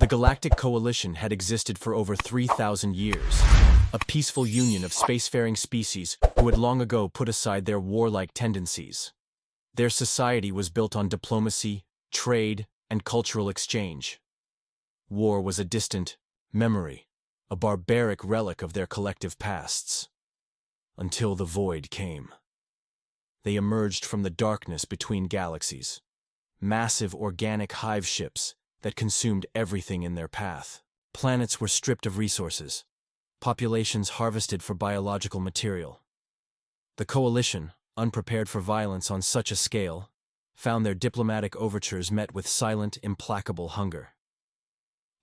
The Galactic Coalition had existed for over 3,000 years, a peaceful union of spacefaring species who had long ago put aside their warlike tendencies. Their society was built on diplomacy, trade, and cultural exchange. War was a distant memory, a barbaric relic of their collective pasts. Until the void came. They emerged from the darkness between galaxies, massive organic hive ships that consumed everything in their path. Planets were stripped of resources, populations harvested for biological material. The Coalition, unprepared for violence on such a scale, found their diplomatic overtures met with silent, implacable hunger.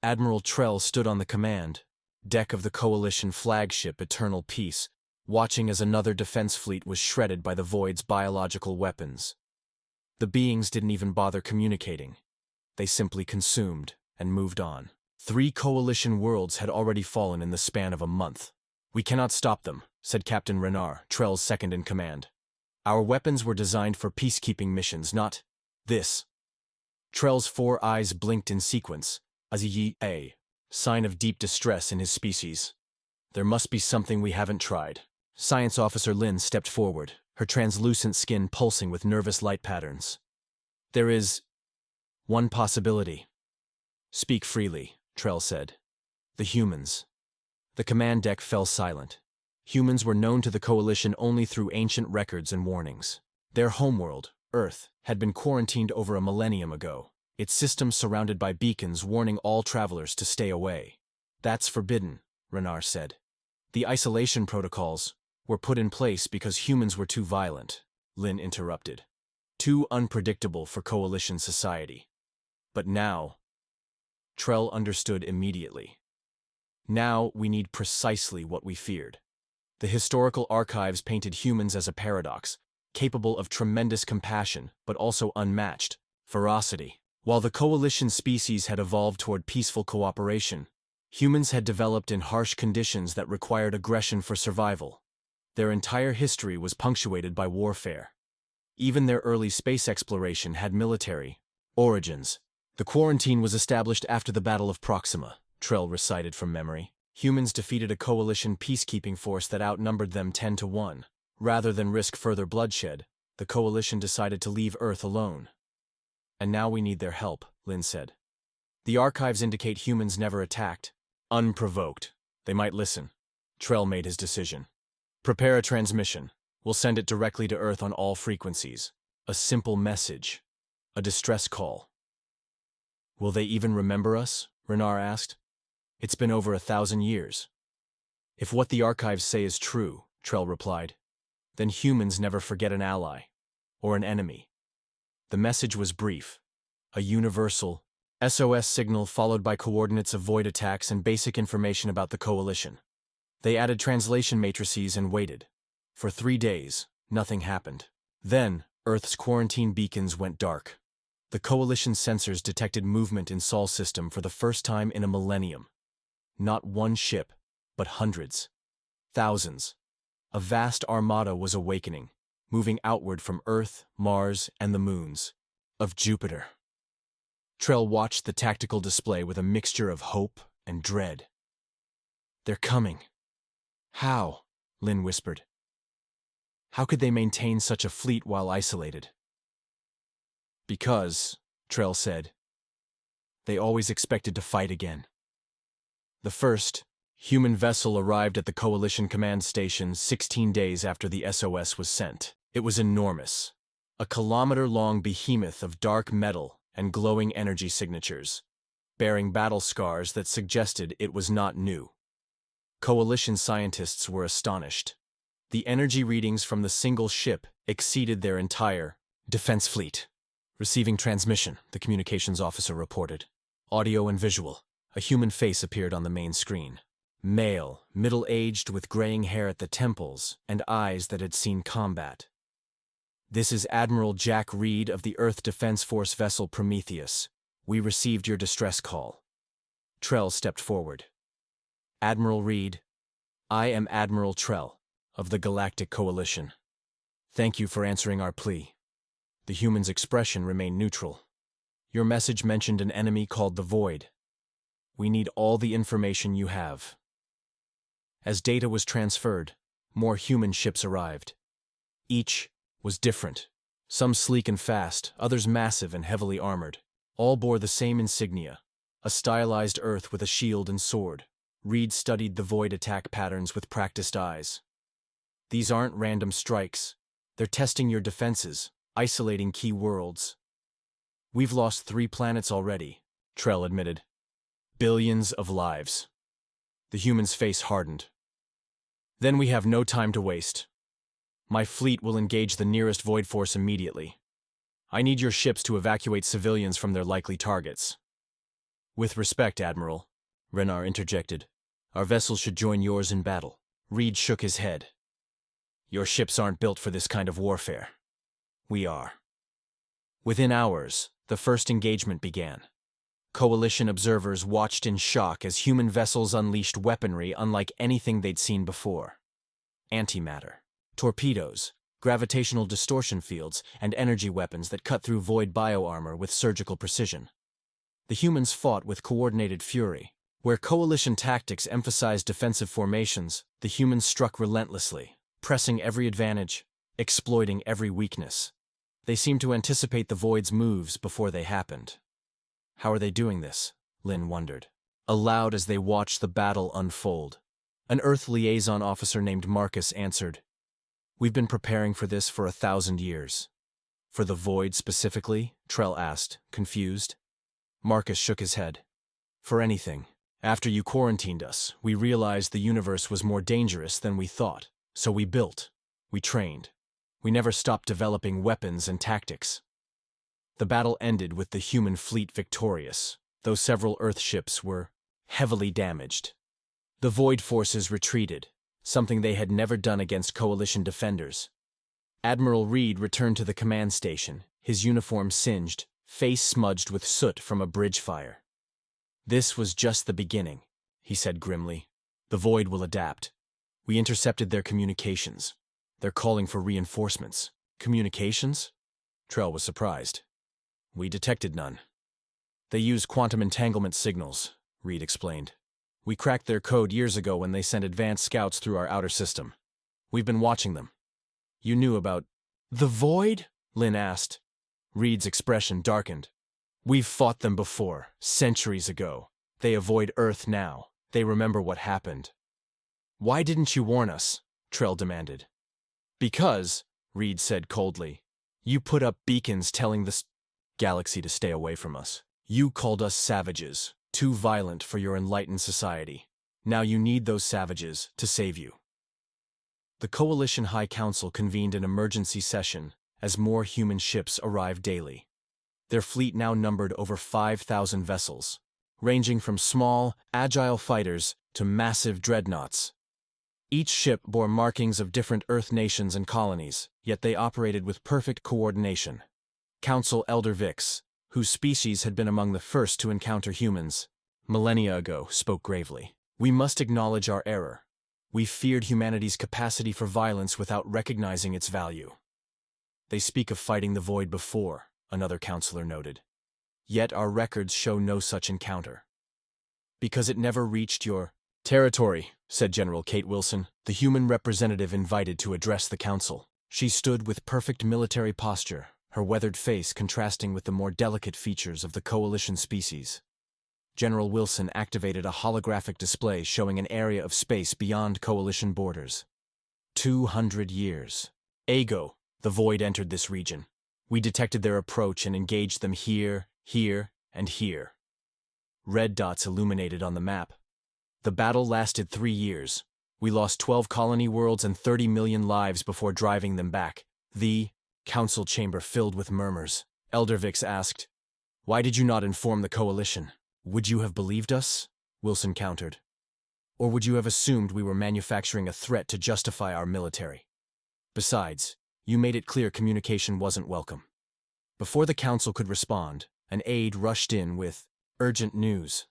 Admiral Trell stood on the command deck of the Coalition flagship Eternal Peace, watching as another defense fleet was shredded by the Void's biological weapons. The beings didn't even bother communicating. They simply consumed and moved on. 3 Coalition worlds had already fallen in the span of a month. "We cannot stop them," said Captain Renard, Trell's second-in-command. "Our weapons were designed for peacekeeping missions, not this." Trell's 4 eyes blinked in sequence, as a sign of deep distress in his species. "There must be something we haven't tried." Science Officer Lin stepped forward, her translucent skin pulsing with nervous light patterns. "There is one possibility." "Speak freely," Trell said. "The humans." The command deck fell silent. Humans were known to the Coalition only through ancient records and warnings. Their homeworld, Earth, had been quarantined over a millennium ago, its systems surrounded by beacons warning all travelers to stay away. "That's forbidden," Renard said. "The isolation protocols were put in place because humans were too violent," Lin interrupted. "Too unpredictable for Coalition society. But now..." Trell understood immediately. "Now we need precisely what we feared." The historical archives painted humans as a paradox, capable of tremendous compassion but also unmatched ferocity. While the Coalition species had evolved toward peaceful cooperation, humans had developed in harsh conditions that required aggression for survival. Their entire history was punctuated by warfare. Even their early space exploration had military origins. "The quarantine was established after the Battle of Proxima," Trell recited from memory. "Humans defeated a Coalition peacekeeping force that outnumbered them 10 to 1. Rather than risk further bloodshed, the Coalition decided to leave Earth alone. And now we need their help," Lin said. "The archives indicate humans never attacked. Unprovoked. They might listen." Trell made his decision. "Prepare a transmission. We'll send it directly to Earth on all frequencies. A simple message. A distress call." "Will they even remember us?" Renard asked. "It's been over 1,000 years." "If what the archives say is true," Trell replied, "then humans never forget an ally. Or an enemy." The message was brief. A universal SOS signal followed by coordinates of void attacks and basic information about the Coalition. They added translation matrices and waited. For 3 days, nothing happened. Then, Earth's quarantine beacons went dark. The Coalition sensors detected movement in Sol system for the first time in a millennium. Not one ship, but hundreds. Thousands. A vast armada was awakening, moving outward from Earth, Mars, and the moons of Jupiter. Trell watched the tactical display with a mixture of hope and dread. "They're coming." "How?" Lin whispered. "How could they maintain such a fleet while isolated?" "Because," Trell said, "they always expected to fight again." The first human vessel arrived at the Coalition command station 16 days after the SOS was sent. It was enormous. A kilometer-long behemoth of dark metal and glowing energy signatures, bearing battle scars that suggested it was not new. Coalition scientists were astonished. The energy readings from the single ship exceeded their entire defense fleet. "Receiving transmission," the communications officer reported. "Audio and visual." A human face appeared on the main screen. Male, middle-aged with graying hair at the temples and eyes that had seen combat. "This is Admiral Jack Reed of the Earth Defense Force vessel Prometheus. We received your distress call." Trell stepped forward. "Admiral Reed, I am Admiral Trell of the Galactic Coalition. Thank you for answering our plea." The human's expression remained neutral. "Your message mentioned an enemy called the Void. We need all the information you have. As data was transferred, more human ships arrived. Each was different. Some sleek and fast, others massive and heavily armored. All bore the same insignia, a stylized Earth with a shield and sword. Reed studied the void attack patterns with practiced eyes. These aren't random strikes. They're testing your defenses, isolating key worlds. We've lost 3 planets already, Trell admitted. Billions of lives. The human's face hardened. Then we have no time to waste. My fleet will engage the nearest void force immediately. I need your ships to evacuate civilians from their likely targets. With respect, Admiral, Renar interjected. Our vessels should join yours in battle. Reed shook his head. Your ships aren't built for this kind of warfare. We are. Within hours, the first engagement began. Coalition observers watched in shock as human vessels unleashed weaponry unlike anything they'd seen before. Antimatter, torpedoes, gravitational distortion fields, and energy weapons that cut through void bioarmor with surgical precision. The humans fought with coordinated fury. Where coalition tactics emphasized defensive formations, the humans struck relentlessly, pressing every advantage, exploiting every weakness. They seemed to anticipate the void's moves before they happened. How are they doing this? Lin wondered, aloud as they watched the battle unfold. An Earth liaison officer named Marcus answered, We've been preparing for this for 1,000 years. For the void specifically? Trell asked, confused. Marcus shook his head. For anything. After you quarantined us, we realized the universe was more dangerous than we thought. So we built. We trained. We never stopped developing weapons and tactics. The battle ended with the human fleet victorious, though several Earth ships were heavily damaged. The Void forces retreated, something they had never done against Coalition defenders. Admiral Reed returned to the command station, his uniform singed, face smudged with soot from a bridge fire. This was just the beginning, he said grimly. The Void will adapt. We intercepted their communications. They're calling for reinforcements. Communications? Trell was surprised. We detected none. They use quantum entanglement signals, Reed explained. We cracked their code years ago when they sent advanced scouts through our outer system. We've been watching them. You knew about the Void? Lin asked. Reed's expression darkened. We've fought them before, centuries ago. They avoid Earth now. They remember what happened. Why didn't you warn us? Trell demanded. Because, Reed said coldly, you put up beacons telling the galaxy to stay away from us. You called us savages, too violent for your enlightened society. Now you need those savages to save you. The Coalition High Council convened an emergency session as more human ships arrived daily. Their fleet now numbered over 5,000 vessels, ranging from small, agile fighters to massive dreadnoughts. Each ship bore markings of different Earth nations and colonies, yet they operated with perfect coordination. Council Elder Vix, whose species had been among the first to encounter humans, millennia ago, spoke gravely. We must acknowledge our error. We feared humanity's capacity for violence without recognizing its value. They speak of fighting the Void before, another counselor noted. Yet our records show no such encounter. Because it never reached your territory, said General Kate Wilson, the human representative invited to address the council. She stood with perfect military posture, her weathered face contrasting with the more delicate features of the Coalition species. General Wilson activated a holographic display showing an area of space beyond Coalition borders. 200 years. Ago, the Void entered this region. We detected their approach and engaged them here, here, and here. Red dots illuminated on the map. The battle lasted 3 years. We lost 12 colony worlds and 30 million lives before driving them back. The council chamber filled with murmurs. Elder Vix asked, Why did you not inform the Coalition? Would you have believed us? Wilson countered. Or would you have assumed we were manufacturing a threat to justify our military? Besides, you made it clear communication wasn't welcome. Before the council could respond, an aide rushed in with urgent news.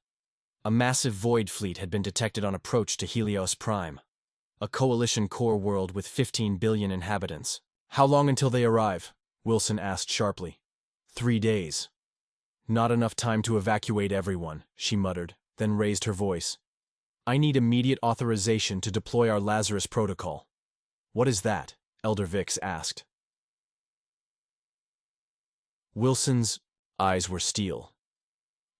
A massive Void fleet had been detected on approach to Helios Prime, a Coalition core world with 15 billion inhabitants. How long until they arrive? Wilson asked sharply. 3 days. Not enough time to evacuate everyone, she muttered. then raised her voice. "I need immediate authorization to deploy our Lazarus protocol." "What is that?" Elder Vix asked. Wilson's eyes were steel.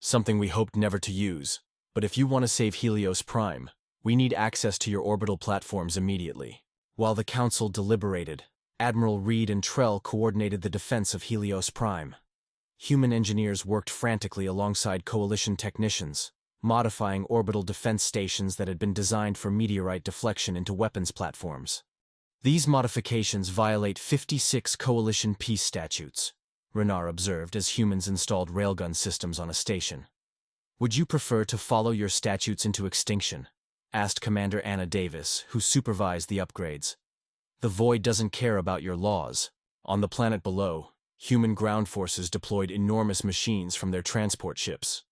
"Something we hoped never to use, but if you want to save Helios Prime, we need access to your orbital platforms immediately." While the Council deliberated, Admiral Reed and Trell coordinated the defense of Helios Prime. Human engineers worked frantically alongside Coalition technicians, modifying orbital defense stations that had been designed for meteorite deflection into weapons platforms. "These modifications violate 56 Coalition peace statutes," Renar observed as humans installed railgun systems on a station. "Would you prefer to follow your statutes into extinction?" asked Commander Anna Davis, who supervised the upgrades. "The Void doesn't care about your laws." On the planet below, human ground forces deployed enormous machines from their transport ships.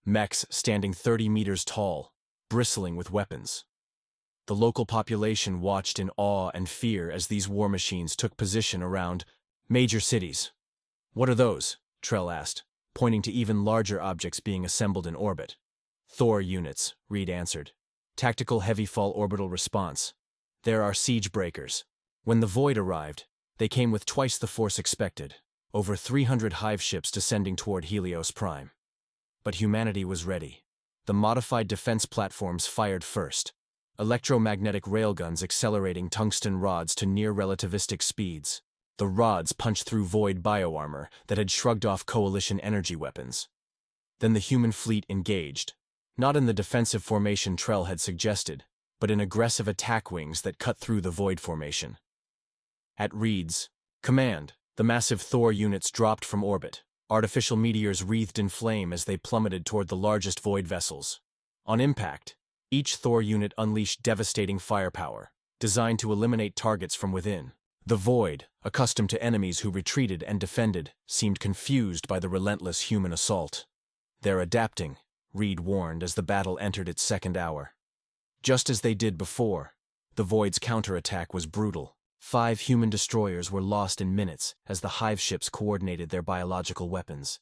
Mechs standing 30 meters tall, bristling with weapons. The local population watched in awe and fear as these war machines took position around major cities. "What are those?" Trell asked, pointing to even larger objects being assembled in orbit. "Thor units," Reed answered. "Tactical heavy-fall orbital response. There are siege breakers." When the Void arrived, they came with twice the force expected, over 300 hive ships descending toward Helios Prime. But humanity was ready. The modified defense platforms fired first, electromagnetic railguns accelerating tungsten rods to near-relativistic speeds. The rods punched through Void bioarmor that had shrugged off Coalition energy weapons. Then the human fleet engaged, not in the defensive formation Trell had suggested, but in aggressive attack wings that cut through the Void formation. At Reed's command, the massive Thor units dropped from orbit, artificial meteors wreathed in flame as they plummeted toward the largest Void vessels. On impact, each Thor unit unleashed devastating firepower, designed to eliminate targets from within. The Void, accustomed to enemies who retreated and defended, seemed confused by the relentless human assault. "They're adapting," Reed warned as the battle entered its second hour. Just as they did before, the Void's counterattack was brutal. 5 human destroyers were lost in minutes as the hive ships coordinated their biological weapons.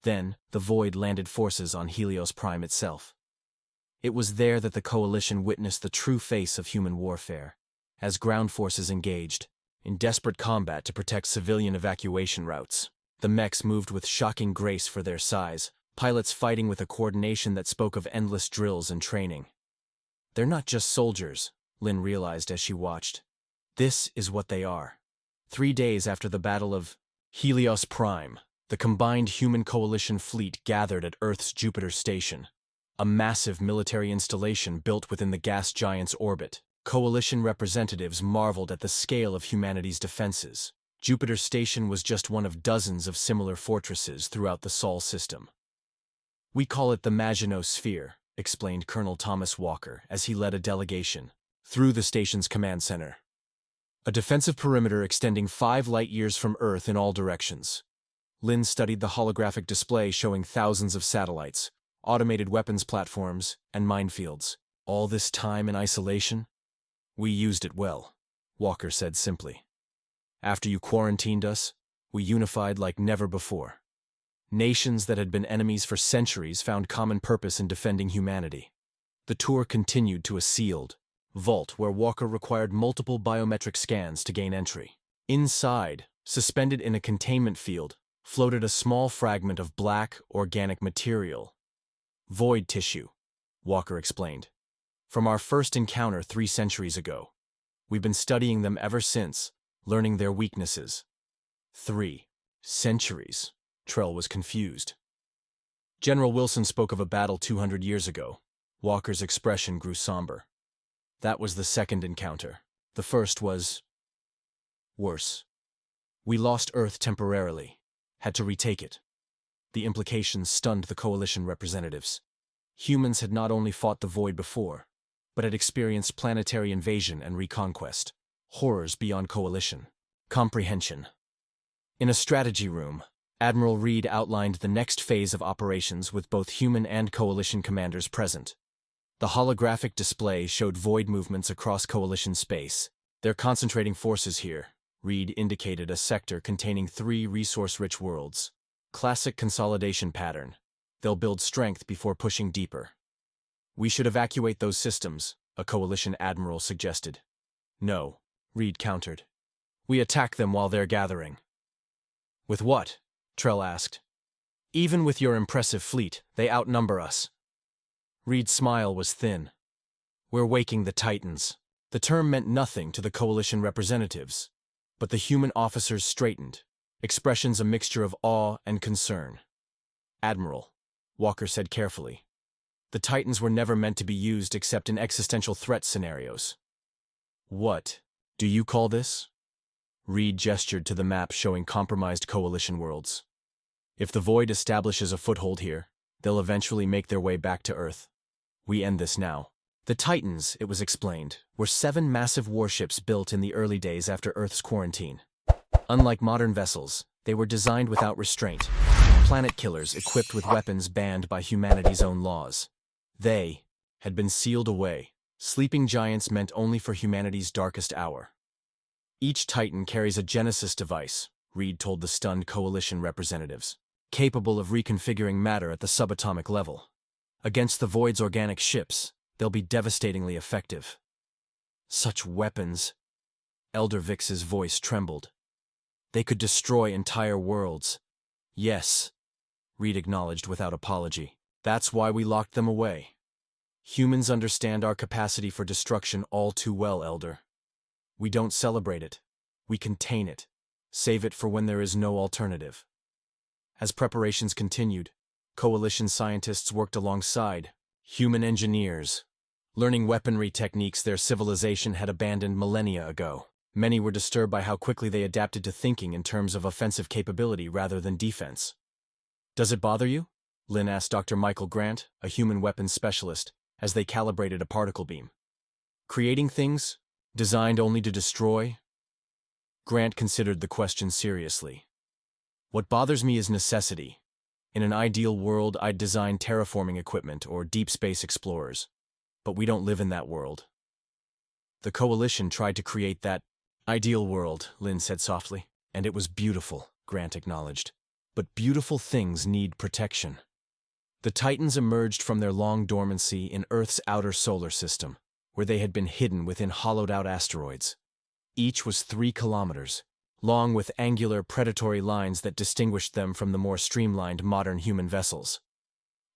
Then, the Void landed forces on Helios Prime itself. It was there that the Coalition witnessed the true face of human warfare, as ground forces engaged, in desperate combat to protect civilian evacuation routes. The mechs moved with shocking grace for their size, pilots fighting with a coordination that spoke of endless drills and training. "They're not just soldiers," Lynn realized as she watched. "This is what they are." 3 days after the Battle of Helios Prime, the combined human coalition fleet gathered at Earth's Jupiter station, a massive military installation built within the gas giant's orbit. Coalition representatives marveled at the scale of humanity's defenses. Jupiter station was just one of dozens of similar fortresses throughout the Sol system. "We call it the Maginot Sphere," explained Colonel Thomas Walker as he led a delegation through the station's command center. "A defensive perimeter extending 5 light-years from Earth in all directions." Lynn studied the holographic display showing thousands of satellites, automated weapons platforms, and minefields. "All this time in isolation?" "We used it well," Walker said simply. "After you quarantined us, we unified like never before." Nations that had been enemies for centuries found common purpose in defending humanity. The tour continued to a sealed vault where Walker required multiple biometric scans to gain entry. Inside, suspended in a containment field, floated a small fragment of black, organic material. "Void tissue," Walker explained. "From our first encounter 3 centuries ago. We've been studying them ever since, learning their weaknesses." 3 centuries. Trell was confused. "General Wilson spoke of a battle 200 years ago. Walker's expression grew somber. "That was the second encounter. The first was worse. We lost Earth temporarily, had to retake it." The implications stunned the Coalition representatives. Humans had not only fought the Void before, but had experienced planetary invasion and reconquest. Horrors beyond Coalition comprehension. In a strategy room, Admiral Reed outlined the next phase of operations with both human and Coalition commanders present. The holographic display showed Void movements across Coalition space. "They're concentrating forces here," Reed indicated a sector containing 3 resource-rich worlds. "Classic consolidation pattern. They'll build strength before pushing deeper." We should evacuate those systems, a coalition admiral suggested. No, Reed countered. We attack them while they're gathering. With what? Trell asked. Even with your impressive fleet, they outnumber us. Reed's smile was thin. We're waking the Titans. The term meant nothing to the coalition representatives, but the human officers straightened, expressions a mixture of awe and concern. Admiral, Walker said carefully. The Titans were never meant to be used except in existential threat scenarios. What do you call this? Reed gestured to the map showing compromised coalition worlds. If the Void establishes a foothold here, they'll eventually make their way back to Earth. We end this now. The Titans, it was explained, were 7 massive warships built in the early days after Earth's quarantine. Unlike modern vessels, they were designed without restraint, planet killers equipped with weapons banned by humanity's own laws. They had been sealed away, sleeping giants meant only for humanity's darkest hour. Each Titan carries a Genesis device, Reed told the stunned coalition representatives, capable of reconfiguring matter at the subatomic level. Against the Void's organic ships, they'll be devastatingly effective. Such weapons. Elder Vix's voice trembled. They could destroy entire worlds. Yes, Reed acknowledged without apology. That's why we locked them away. Humans understand our capacity for destruction all too well, Elder. We don't celebrate it. We contain it. Save it for when there is no alternative. As preparations continued, coalition scientists worked alongside human engineers, learning weaponry techniques their civilization had abandoned millennia ago. Many were disturbed by how quickly they adapted to thinking in terms of offensive capability rather than defense. Does it bother you? Lynn asked Dr. Michael Grant, a human weapons specialist, as they calibrated a particle beam. Creating things, designed only to destroy? Grant considered the question seriously. What bothers me is necessity. In an ideal world, I'd design terraforming equipment or deep space explorers. But we don't live in that world. The coalition tried to create that ideal world, Lynn said softly. And it was beautiful, Grant acknowledged. But beautiful things need protection. The Titans emerged from their long dormancy in Earth's outer solar system, where they had been hidden within hollowed-out asteroids. Each was 3 kilometers long, with angular predatory lines that distinguished them from the more streamlined modern human vessels.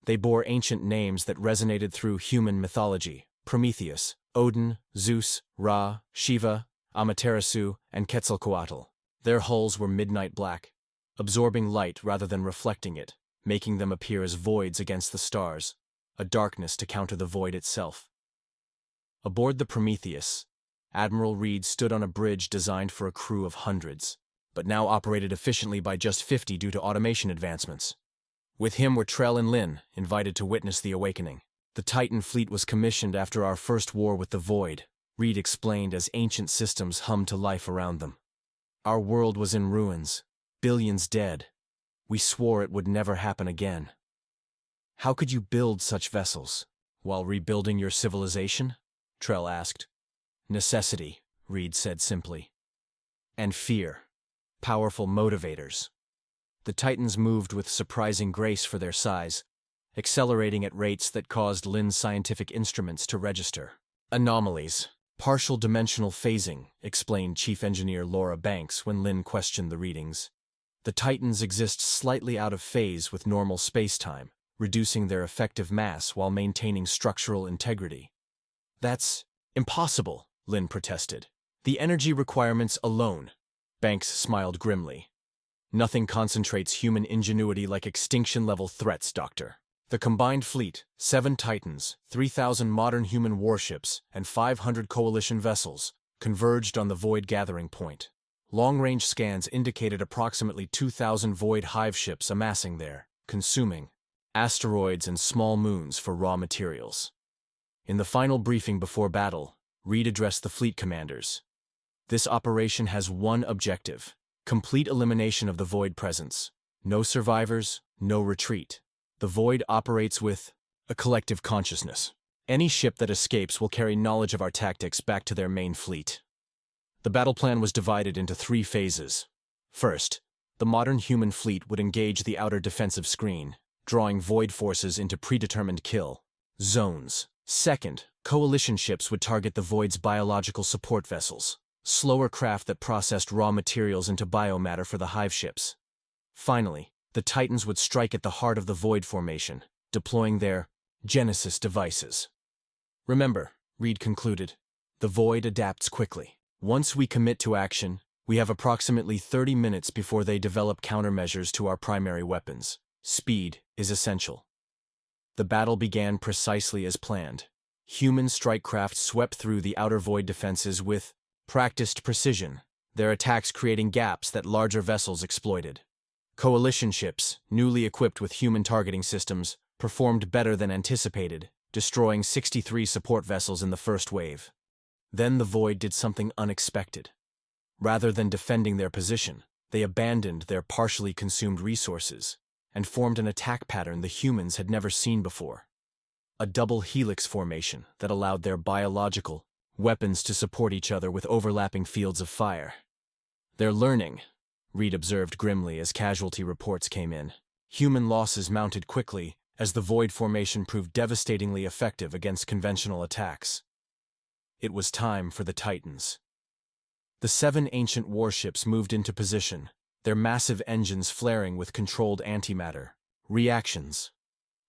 They bore ancient names that resonated through human mythology: Prometheus, Odin, Zeus, Ra, Shiva, Amaterasu, and Quetzalcoatl. Their hulls were midnight black, absorbing light rather than reflecting it, making them appear as voids against the stars, a darkness to counter the void itself. Aboard the Prometheus, Admiral Reed stood on a bridge designed for a crew of hundreds, but now operated efficiently by just 50 due to automation advancements. With him were Trell and Lynn, invited to witness the awakening. The Titan fleet was commissioned after our first war with the Void, Reed explained as ancient systems hummed to life around them. Our world was in ruins, billions dead. We swore it would never happen again. How could you build such vessels while rebuilding your civilization? Trell asked. Necessity, Reed said simply. And fear. Powerful motivators. The Titans moved with surprising grace for their size, accelerating at rates that caused Lynn's scientific instruments to register. Anomalies. Partial dimensional phasing, explained Chief Engineer Laura Banks when Lynn questioned the readings. The Titans exist slightly out of phase with normal space-time, reducing their effective mass while maintaining structural integrity. That's impossible, Lynn protested. The energy requirements alone. Banks smiled grimly. Nothing concentrates human ingenuity like extinction-level threats, Doctor. The combined fleet, 7 Titans, 3,000 modern human warships, and 500 coalition vessels, converged on the Void gathering point. Long-range scans indicated approximately 2,000 Void hive ships amassing there, consuming asteroids and small moons for raw materials. In the final briefing before battle, Reed addressed the fleet commanders. This operation has one objective: complete elimination of the Void presence. No survivors, no retreat. The Void operates with a collective consciousness. Any ship that escapes will carry knowledge of our tactics back to their main fleet. The battle plan was divided into 3 phases. First, the modern human fleet would engage the outer defensive screen, drawing Void forces into predetermined kill. Zones. Second, coalition ships would target the Void's biological support vessels, slower craft that processed raw materials into biomatter for the hive ships. Finally, the Titans would strike at the heart of the Void formation, deploying their Genesis devices. Remember, Reed concluded, the Void adapts quickly. Once we commit to action, we have approximately 30 minutes before they develop countermeasures to our primary weapons. Speed is essential. The battle began precisely as planned. Human strike craft swept through the outer Void defenses with practiced precision, their attacks creating gaps that larger vessels exploited. Coalition ships, newly equipped with human targeting systems, performed better than anticipated, destroying 63 support vessels in the first wave. Then the Void did something unexpected. Rather than defending their position, they abandoned their partially consumed resources and formed an attack pattern the humans had never seen before. A double helix formation that allowed their biological weapons to support each other with overlapping fields of fire. They're learning, Reed observed grimly as casualty reports came in. Human losses mounted quickly as the Void formation proved devastatingly effective against conventional attacks. It was time for the Titans. The 7 ancient warships moved into position, their massive engines flaring with controlled antimatter reactions.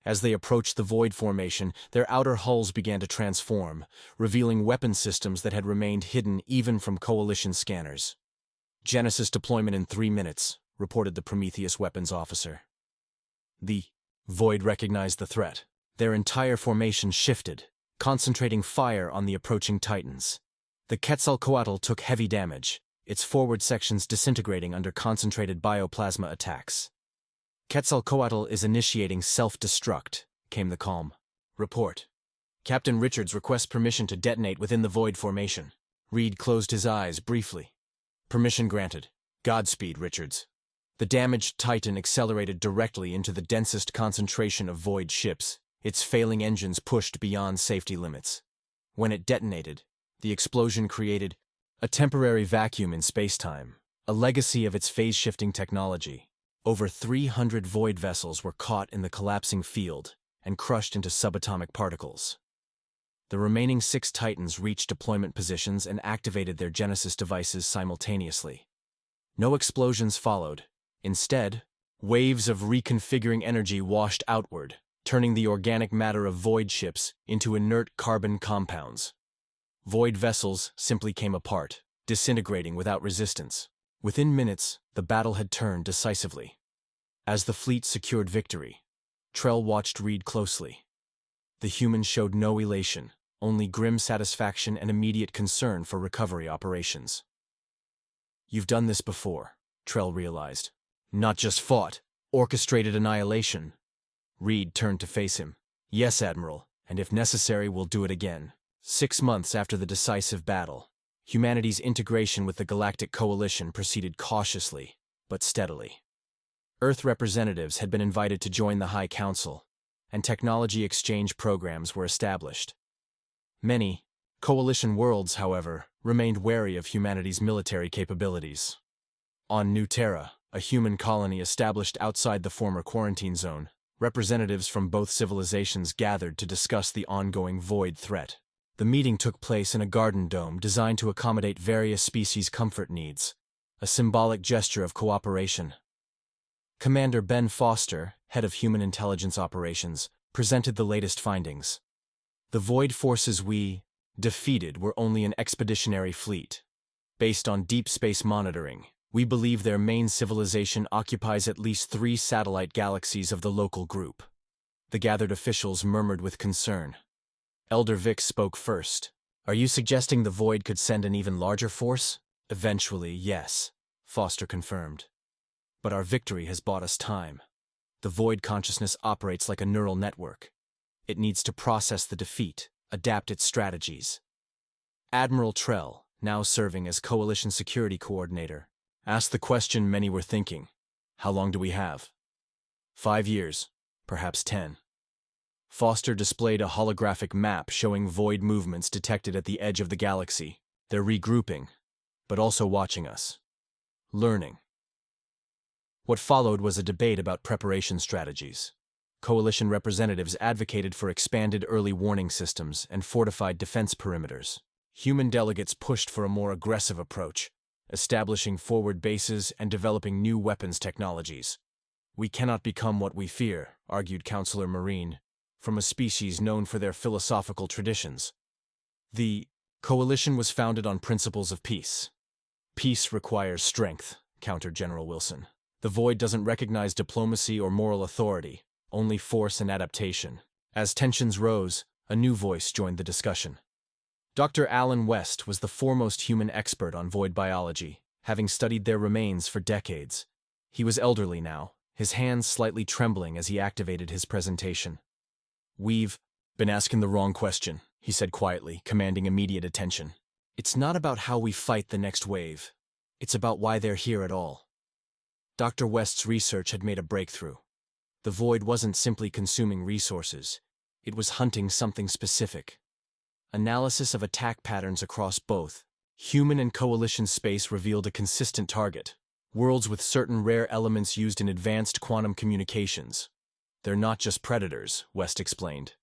As they approached the Void formation, their outer hulls began to transform, revealing weapon systems that had remained hidden even from Coalition scanners. Genesis deployment in 3 minutes, reported the Prometheus weapons officer. The Void recognized the threat. Their entire formation shifted, concentrating fire on the approaching Titans. The Quetzalcoatl took heavy damage, its forward sections disintegrating under concentrated bioplasma attacks. Quetzalcoatl is initiating self-destruct, came the calm report. Captain Richards requests permission to detonate within the Void formation. Reed closed his eyes briefly. Permission granted. Godspeed, Richards. The damaged Titan accelerated directly into the densest concentration of Void ships, its failing engines pushed beyond safety limits. When it detonated, the explosion created a temporary vacuum in space-time, a legacy of its phase-shifting technology. Over 300 Void vessels were caught in the collapsing field and crushed into subatomic particles. The remaining 6 Titans reached deployment positions and activated their Genesis devices simultaneously. No explosions followed. Instead, waves of reconfiguring energy washed outward, turning the organic matter of Void ships into inert carbon compounds. Void vessels simply came apart, disintegrating without resistance. Within minutes, the battle had turned decisively. As the fleet secured victory, Trell watched Reed closely. The humans showed no elation, only grim satisfaction and immediate concern for recovery operations. You've done this before, Trell realized. Not just fought, orchestrated annihilation. Reed turned to face him. Yes, Admiral, and if necessary, we'll do it again. 6 months after the decisive battle, humanity's integration with the Galactic Coalition proceeded cautiously, but steadily. Earth representatives had been invited to join the High Council, and technology exchange programs were established. Many Coalition worlds, however, remained wary of humanity's military capabilities. On New Terra, a human colony established outside the former quarantine zone, representatives from both civilizations gathered to discuss the ongoing Void threat. The meeting took place in a garden dome designed to accommodate various species' comfort needs, a symbolic gesture of cooperation. Commander Ben Foster, head of Human Intelligence Operations, presented the latest findings. The Void forces we defeated were only an expeditionary fleet. Based on deep space monitoring, we believe their main civilization occupies at least 3 satellite galaxies of the local group. The gathered officials murmured with concern. Elder Vic spoke first. Are you suggesting the Void could send an even larger force? Eventually, yes, Foster confirmed. But our victory has bought us time. The Void consciousness operates like a neural network. It needs to process the defeat, adapt its strategies. Admiral Trell, now serving as Coalition Security Coordinator, asked the question many were thinking. How long do we have? 5 years, perhaps 10. Foster displayed a holographic map showing Void movements detected at the edge of the galaxy. They're regrouping, but also watching us. Learning. What followed was a debate about preparation strategies. Coalition representatives advocated for expanded early warning systems and fortified defense perimeters. Human delegates pushed for a more aggressive approach, establishing forward bases and developing new weapons technologies. "We cannot become what we fear," argued Councillor Marine, from a species known for their philosophical traditions. The coalition was founded on principles of peace. "Peace requires strength," countered General Wilson. "The Void doesn't recognize diplomacy or moral authority, only force and adaptation." As tensions rose, a new voice joined the discussion. Dr. Alan West was the foremost human expert on void biology, having studied their remains for decades. He was elderly now, his hands slightly trembling as he activated his presentation. "We've been asking the wrong question," he said quietly, commanding immediate attention. "It's not about how we fight the next wave. It's about why they're here at all." Dr. West's research had made a breakthrough. The Void wasn't simply consuming resources. It was hunting something specific. Analysis of attack patterns across both human and coalition space revealed a consistent target: worlds with certain rare elements used in advanced quantum communications. "They're not just predators," West explained.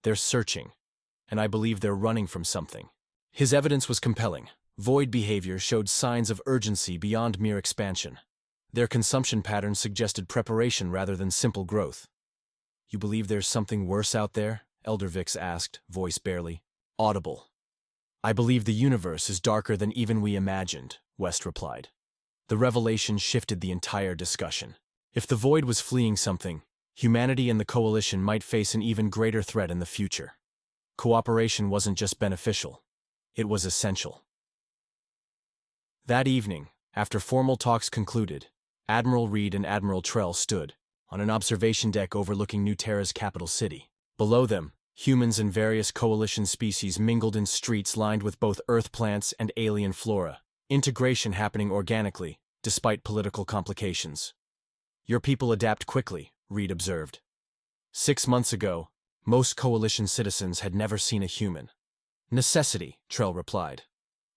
"They're searching, and I believe they're running from something." His evidence was compelling. Void behavior showed signs of urgency beyond mere expansion. Their consumption patterns suggested preparation rather than simple growth. "You believe there's something worse out there?" Elder Vix asked, voice barely audible. "I believe the universe is darker than even we imagined," West replied. The revelation shifted the entire discussion. If the Void was fleeing something, humanity and the Coalition might face an even greater threat in the future. Cooperation wasn't just beneficial, it was essential. That evening, after formal talks concluded, Admiral Reed and Admiral Trell stood on an observation deck overlooking New Terra's capital city. Below them, humans and various Coalition species mingled in streets lined with both Earth plants and alien flora, integration happening organically, despite political complications. "Your people adapt quickly," Reed observed. 6 months ago, most Coalition citizens had never seen a human. "Necessity," Trell replied,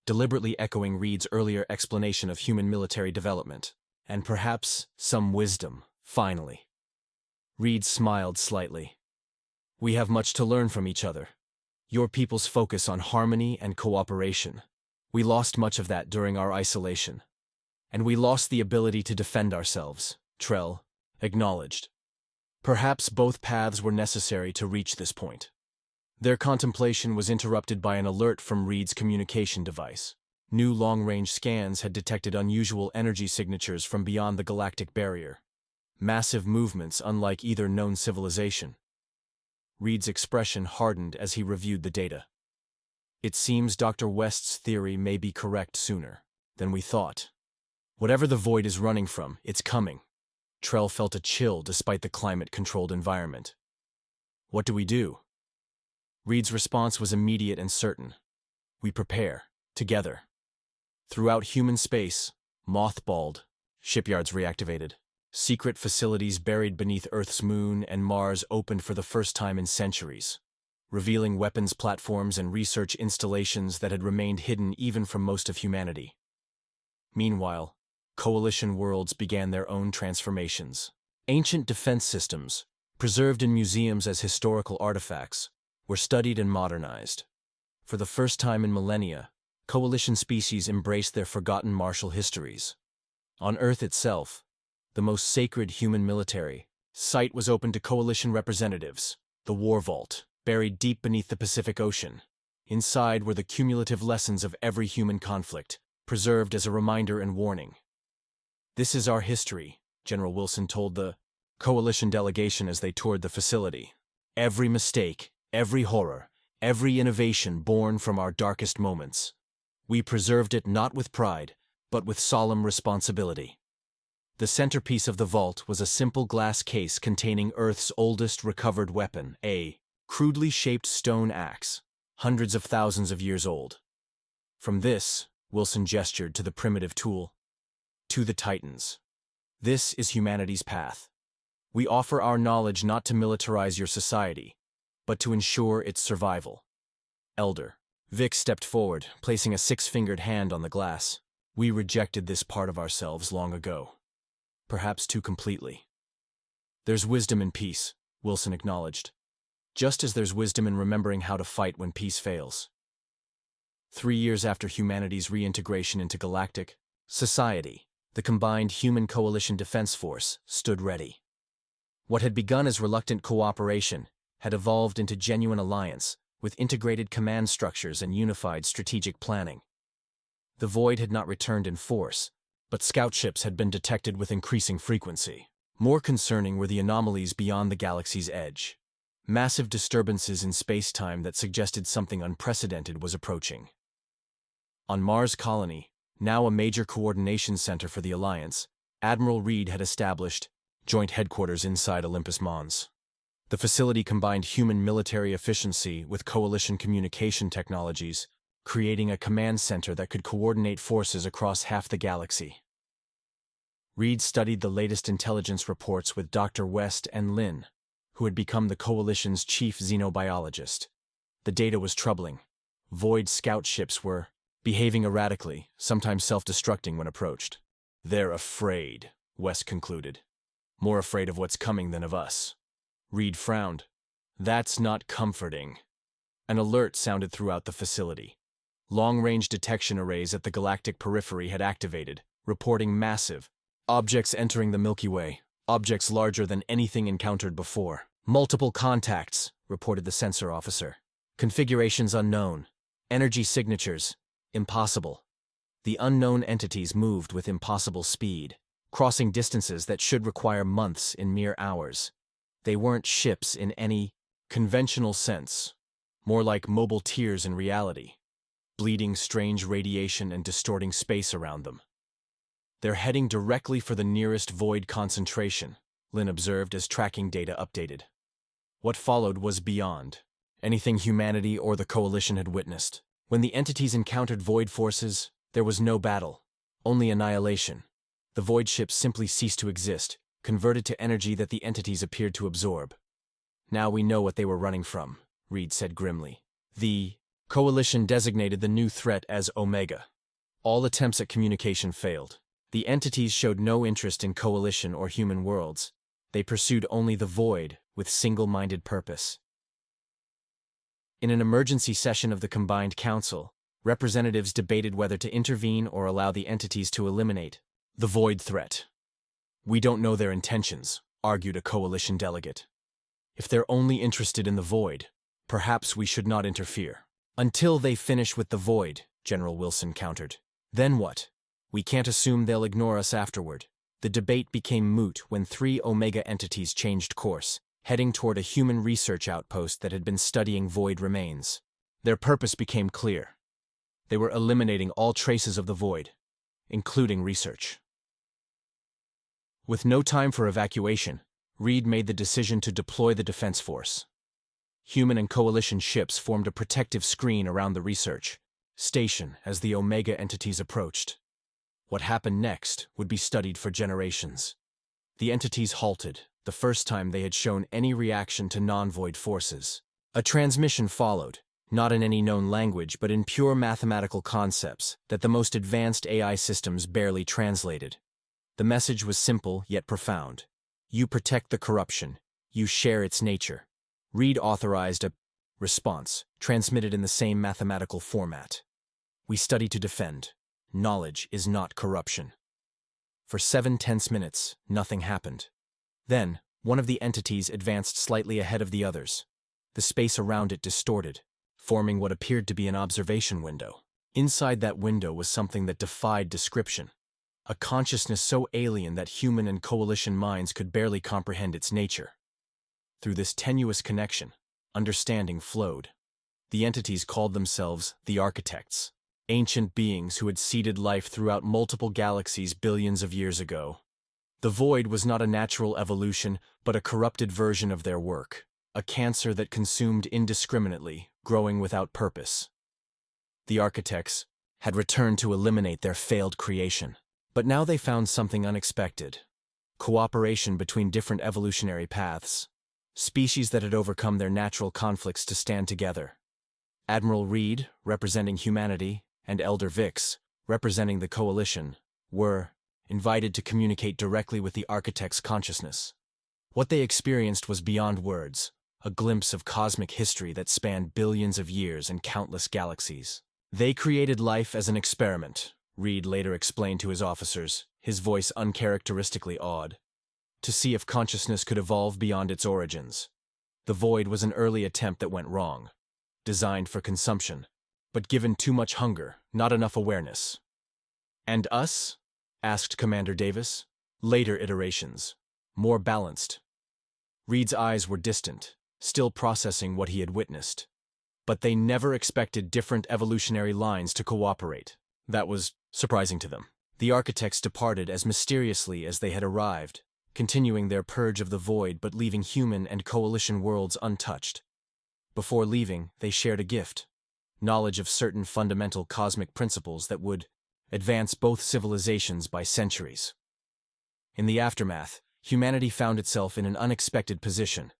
deliberately echoing Reed's earlier explanation of human military development. "And perhaps some wisdom, finally." Reed smiled slightly. "We have much to learn from each other. Your people's focus on harmony and cooperation. We lost much of that during our isolation. And we lost the ability to defend ourselves," Trell acknowledged. Perhaps both paths were necessary to reach this point. Their contemplation was interrupted by an alert from Reed's communication device. New long-range scans had detected unusual energy signatures from beyond the galactic barrier. Massive movements unlike either known civilization. Reed's expression hardened as he reviewed the data. "It seems Dr. West's theory may be correct sooner than we thought. Whatever the Void is running from, it's coming." Trell felt a chill despite the climate-controlled environment. "What do we do?" Reed's response was immediate and certain. "We prepare, together." Throughout human space, mothballed, shipyards reactivated. Secret facilities buried beneath Earth's moon and Mars opened for the first time in centuries, revealing weapons platforms and research installations that had remained hidden even from most of humanity. Meanwhile, Coalition worlds began their own transformations. Ancient defense systems, preserved in museums as historical artifacts, were studied and modernized. For the first time in millennia, Coalition species embraced their forgotten martial histories. On Earth itself, the most sacred human military site was open to Coalition representatives, the War Vault, buried deep beneath the Pacific Ocean. Inside were the cumulative lessons of every human conflict, preserved as a reminder and warning. "This is our history," General Wilson told the Coalition delegation as they toured the facility. "Every mistake, every horror, every innovation born from our darkest moments. We preserved it not with pride, but with solemn responsibility." The centerpiece of the vault was a simple glass case containing Earth's oldest recovered weapon, a crudely shaped stone axe, hundreds of thousands of years old. "From this," Wilson gestured to the primitive tool, "to the Titans. This is humanity's path. We offer our knowledge not to militarize your society, but to ensure its survival." Elder Vic stepped forward, placing a 6-fingered hand on the glass. "We rejected this part of ourselves long ago. Perhaps too completely. There's wisdom in peace," Wilson acknowledged. Just as there's wisdom in remembering how to fight when peace fails. 3 years after humanity's reintegration into galactic society, the combined Human Coalition Defense Force stood ready. What had begun as reluctant cooperation had evolved into genuine alliance, with integrated command structures and unified strategic planning. The Void had not returned in force, but scout ships had been detected with increasing frequency. More concerning were the anomalies beyond the galaxy's edge. Massive disturbances in space-time that suggested something unprecedented was approaching. On Mars Colony, now a major coordination center for the Alliance, Admiral Reed had established joint headquarters inside Olympus Mons. The facility combined human military efficiency with coalition communication technologies, creating a command center that could coordinate forces across half the galaxy. Reed studied the latest intelligence reports with Dr. West and Lin, who had become the Coalition's chief xenobiologist. The data was troubling. Void scout ships were behaving erratically, sometimes self-destructing when approached. "They're afraid," West concluded. "More afraid of what's coming than of us." Reed frowned. "That's not comforting." An alert sounded throughout the facility. Long-range detection arrays at the galactic periphery had activated, reporting massive objects entering the Milky Way, objects larger than anything encountered before. "Multiple contacts," reported the sensor officer. "Configurations unknown. Energy signatures impossible." The unknown entities moved with impossible speed, crossing distances that should require months in mere hours. They weren't ships in any conventional sense, more like mobile tiers in reality, bleeding strange radiation and distorting space around them. "They're heading directly for the nearest void concentration," Lin observed as tracking data updated. What followed was beyond anything humanity or the Coalition had witnessed. When the entities encountered void forces, there was no battle, only annihilation. The void ships simply ceased to exist, converted to energy that the entities appeared to absorb. "Now we know what they were running from," Reed said grimly. The Coalition designated the new threat as Omega. All attempts at communication failed. The entities showed no interest in Coalition or human worlds. They pursued only the Void with single-minded purpose. In an emergency session of the Combined Council, representatives debated whether to intervene or allow the entities to eliminate the Void threat. "We don't know their intentions," argued a Coalition delegate. "If they're only interested in the Void, perhaps we should not interfere." "Until they finish with the Void," General Wilson countered. "Then what? We can't assume they'll ignore us afterward." The debate became moot when 3 Omega entities changed course, heading toward a human research outpost that had been studying Void remains. Their purpose became clear. They were eliminating all traces of the Void, including research. With no time for evacuation, Reed made the decision to deploy the Defense Force. Human and Coalition ships formed a protective screen around the research station as the Omega entities approached. What happened next would be studied for generations. The entities halted, the first time they had shown any reaction to non-void forces. A transmission followed, not in any known language but in pure mathematical concepts that the most advanced AI systems barely translated. The message was simple yet profound. You protect the corruption. You share its nature. Reed authorized a response, transmitted in the same mathematical format. We study to defend. Knowledge is not corruption. For 7 tense minutes, nothing happened. Then, one of the entities advanced slightly ahead of the others. The space around it distorted, forming what appeared to be an observation window. Inside that window was something that defied description. A consciousness so alien that human and Coalition minds could barely comprehend its nature. Through this tenuous connection, understanding flowed. The entities called themselves the Architects, ancient beings who had seeded life throughout multiple galaxies billions of years ago. The Void was not a natural evolution, but a corrupted version of their work, a cancer that consumed indiscriminately, growing without purpose. The Architects had returned to eliminate their failed creation. But now they found something unexpected. Cooperation between different evolutionary paths. Species that had overcome their natural conflicts to stand together. Admiral Reed, representing humanity, and Elder Vix, representing the Coalition, were invited to communicate directly with the Architect's consciousness. What they experienced was beyond words, a glimpse of cosmic history that spanned billions of years and countless galaxies. They created life as an experiment, Reed later explained to his officers, his voice uncharacteristically awed, to see if consciousness could evolve beyond its origins. The void was an early attempt that went wrong, designed for consumption, but given too much hunger, not enough awareness. And us? Asked Commander Davis. Later iterations, more balanced. Reed's eyes were distant, still processing what he had witnessed. But they never expected different evolutionary lines to cooperate. That was surprising to them. The architects departed as mysteriously as they had arrived, continuing their purge of the void but leaving human and coalition worlds untouched. Before leaving, they shared a gift, knowledge of certain fundamental cosmic principles that would advance both civilizations by centuries. In the aftermath, humanity found itself in an unexpected position,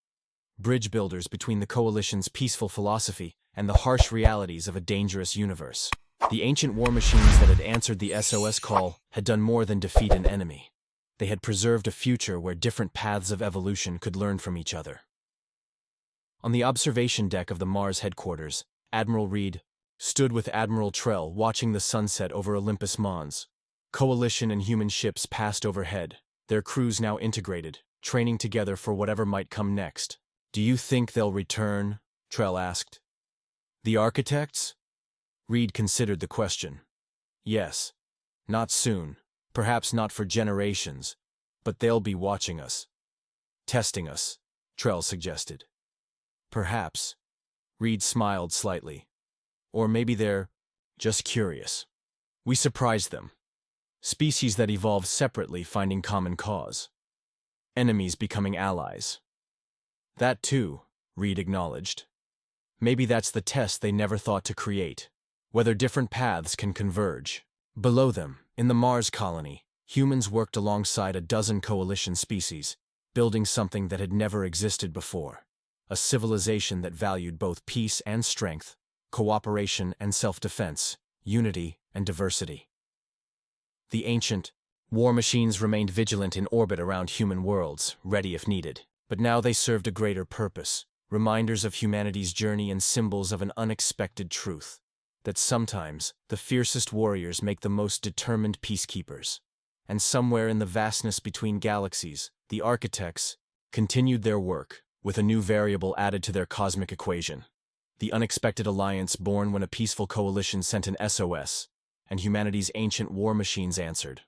bridge builders between the coalition's peaceful philosophy and the harsh realities of a dangerous universe. The ancient war machines that had answered the SOS call had done more than defeat an enemy. They had preserved a future where different paths of evolution could learn from each other. On the observation deck of the Mars headquarters, Admiral Reed stood with Admiral Trell watching the sunset over Olympus Mons. Coalition and human ships passed overhead, their crews now integrated, training together for whatever might come next. "Do you think they'll return?" Trell asked. "The architects?" Reed considered the question. "Yes. Not soon. Perhaps not for generations. But they'll be watching us. Testing us," Trell suggested. "Perhaps." Reed smiled slightly. "Or maybe they're just curious. We surprised them. Species that evolved separately finding common cause. Enemies becoming allies." "That too," Reed acknowledged. "Maybe that's the test they never thought to create, whether different paths can converge." Below them, in the Mars colony, humans worked alongside a dozen coalition species, building something that had never existed before. A civilization that valued both peace and strength, cooperation and self-defense, unity and diversity. The ancient war machines remained vigilant in orbit around human worlds, ready if needed. But now they served a greater purpose, reminders of humanity's journey and symbols of an unexpected truth, that sometimes the fiercest warriors make the most determined peacekeepers. And somewhere in the vastness between galaxies, the architects continued their work, with a new variable added to their cosmic equation. The unexpected alliance born when a peaceful coalition sent an SOS, and humanity's ancient war machines answered.